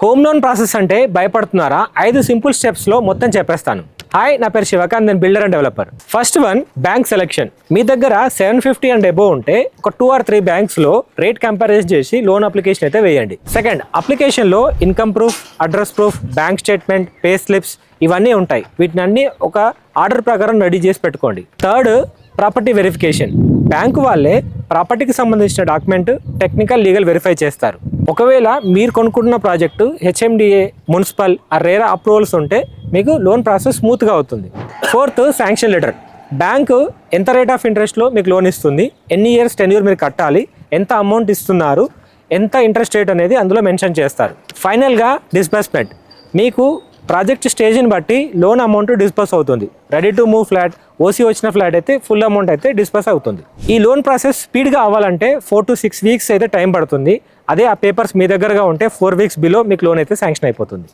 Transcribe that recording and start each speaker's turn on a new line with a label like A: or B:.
A: Home loan process అంటే భయపడుతున్నారా? 5 simple స్టెప్స్లో మొత్తం చెప్పేస్తాను. హాయ్, నా పేరు శివకాంత్, నేను builder and developer. First one, bank selection. మీ దగ్గర 750 అండ్ అబోవ్ ఉంటే ఒక 2 or 3 బ్యాంక్స్లో రేట్ కంపారిజన్ చేసి లోన్ అప్లికేషన్ అయితే వేయండి. సెకండ్, అప్లికేషన్లో income proof, address proof, bank statement, pay slips ఇవన్నీ ఉంటాయి. వీటిని అన్ని ఒక ఆర్డర్ ప్రకారం రెడీ చేసి పెట్టుకోండి. Third, property verification. బ్యాంకు వాళ్ళే ప్రాపర్టీకి సంబంధించిన డాక్యుమెంట్, టెక్నికల్, లీగల్ వెరిఫై చేస్తారు. ఒకవేళ మీరు కొనుక్కుంటున్న project HMDA, municipal RERA approvals ఉంటే మీకు లోన్ ప్రాసెస్ స్మూత్గా అవుతుంది. Fourth, sanction letter. బ్యాంకు ఎంత రేట్ ఆఫ్ ఇంట్రెస్ట్లో మీకు లోన్ ఇస్తుంది, ఎన్ని ఇయర్స్ టెన్యూర్ మీరు కట్టాలి, ఎంత అమౌంట్ ఇస్తున్నారు, ఎంత ఇంట్రెస్ట్ రేట్ అనేది అందులో మెన్షన్ చేస్తారు. ఫైనల్గా, డిస్బర్స్మెంట్. మీకు ప్రాజెక్ట్ స్టేజ్ని బట్టి లోన్ అమౌంట్ డిస్బర్స్ అవుతుంది. Ready to move flat, OC వచ్చిన ఫ్లాట్ అయితే ఫుల్ అమౌంట్ అయితే డిస్బర్స్ అవుతుంది. ఈ లోన్ ప్రాసెస్ స్పీడ్గా అవ్వాలంటే 4 to 6 weeks అయితే టైం పడుతుంది. అదే ఆ పేపర్స్ మీ దగ్గరగా ఉంటే 4 weeks బిలో మీకు లోన్ అయితే శాంక్షన్ అయిపోతుంది.